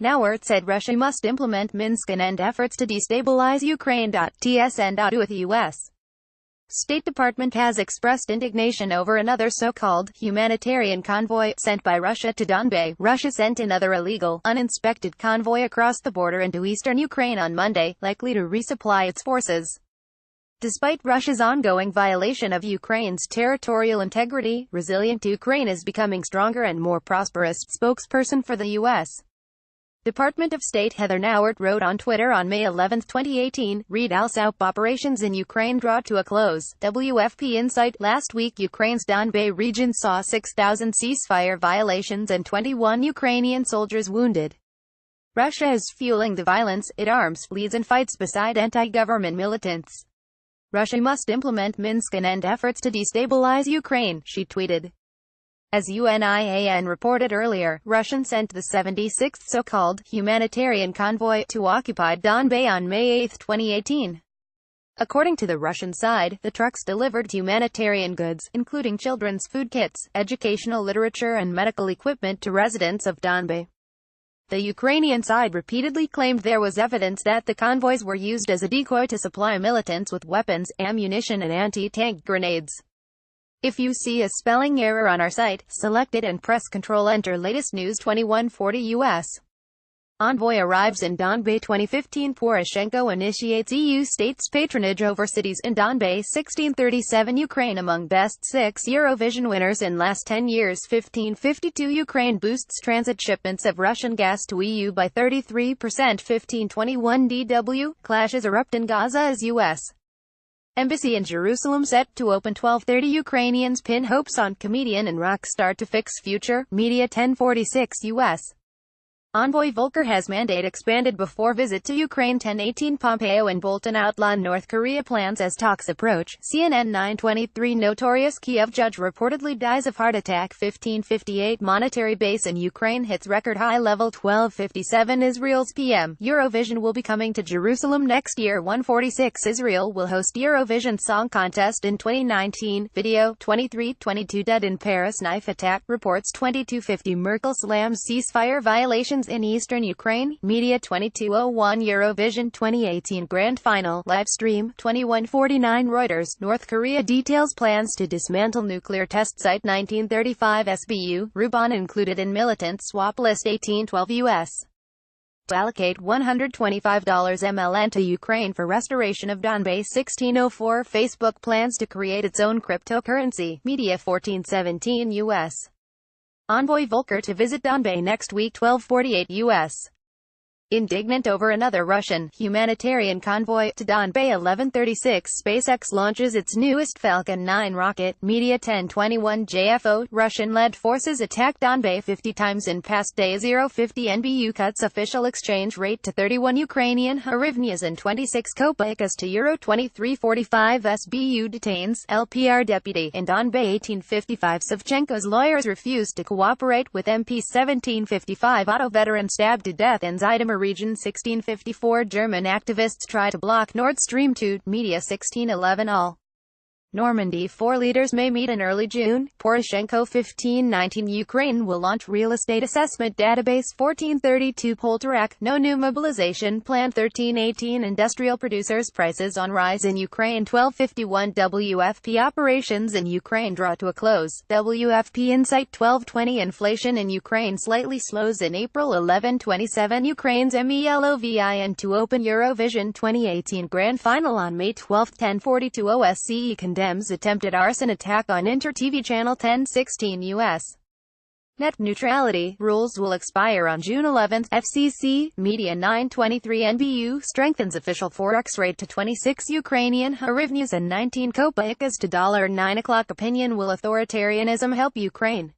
Nauert said Russia must implement Minsk and end efforts to destabilize Ukraine. TSN. With U.S. State Department has expressed indignation over another so-called humanitarian convoy sent by Russia to Donbas. Russia sent another illegal, uninspected convoy across the border into eastern Ukraine on Monday, likely to resupply its forces. Despite Russia's ongoing violation of Ukraine's territorial integrity, resilient Ukraine is becoming stronger and more prosperous, spokesperson for the U.S. Department of State Heather Nauert wrote on Twitter on May 11, 2018, read ALSOUP operations in Ukraine draw to a close. WFP Insight. Last week Ukraine's Donbas region saw 6,000 ceasefire violations and 21 Ukrainian soldiers wounded. Russia is fueling the violence, it arms, leads and fights beside anti-government militants. Russia must implement Minsk and end efforts to destabilize Ukraine, she tweeted. As UNIAN reported earlier, Russia sent the 76th so-called humanitarian convoy to occupied Donbas on May 8, 2018. According to the Russian side, the trucks delivered humanitarian goods, including children's food kits, educational literature and medical equipment to residents of Donbas. The Ukrainian side repeatedly claimed there was evidence that the convoys were used as a decoy to supply militants with weapons, ammunition and anti-tank grenades. If you see a spelling error on our site, select it and press Ctrl Enter. Latest news 2140 U.S. Envoy arrives in Donbas 2015. Poroshenko initiates EU states patronage over cities in Donbas. 1637 Ukraine among best 6 Eurovision winners in last 10 years. 1552 Ukraine boosts transit shipments of Russian gas to EU by 33%. 1521 DW. Clashes erupt in Gaza as U.S. Embassy in Jerusalem set to open. 12:30 Ukrainians pin hopes on comedian and rock star to fix future. Media 1046 U.S. Envoy Volker has mandate expanded before visit to Ukraine. 10:18 Pompeo and Bolton outline North Korea plans as talks approach. CNN 9:23 Notorious Kiev judge reportedly dies of heart attack. 15:58 Monetary base in Ukraine hits record high level. 12:57 Israel's PM. Eurovision will be coming to Jerusalem next year. 1:46 Israel will host Eurovision Song Contest in 2019. Video 23:22 Dead in Paris knife attack. Reports 22:50 Merkel slams ceasefire violations in eastern Ukraine. Media 22:01 Eurovision 2018 Grand Final live stream. 21:49 Reuters. North Korea details plans to dismantle nuclear test site. 1935 SBU. Ruban included in militant swap list. 1812 U.S. allocate $125 MLN to Ukraine for restoration of Donbas. 1604 Facebook plans to create its own cryptocurrency. Media 1417 U.S. Envoy Volker to visit Donbas next week. 12:48 U.S. Indignant over another Russian humanitarian convoy to Donbas. 11:36 SpaceX launches its newest Falcon 9 rocket. Media 10:21 JFO. Russian-led forces attack Donbas 50 times in past day. 0:50 NBU cuts official exchange rate to 31 Ukrainian hryvnias and 26 kopecks to euro. 23:45 SBU detains LPR deputy in Donbas. 18:55 Savchenko's lawyers refuse to cooperate with MP. 17:55 auto veteran stabbed to death in Zhytomyr region. 16:54 German activists try to block Nord Stream 2. Media 16:11 All. Normandy 4 leaders may meet in early June. Poroshenko. 15:19 Ukraine will launch real estate assessment database. 14:32 Poltorak. No new mobilization plan. 13:18 Industrial producers prices on rise in Ukraine. 12:51 WFP operations in Ukraine draw to a close. WFP Insight. 12:20 Inflation in Ukraine slightly slows in April. 11:27 Ukraine's MELOVIN to open Eurovision 2018 Grand Final on May 12. 10:42 OSCE condemns attempted arson attack on Inter TV channel. 10:16 U.S. Net neutrality rules will expire on June 11. FCC. Media 9:23 NBU strengthens official forex rate to 26 Ukrainian hryvnias and 19 kopecks to $9. 9 o'clock Opinion. Will authoritarianism help Ukraine?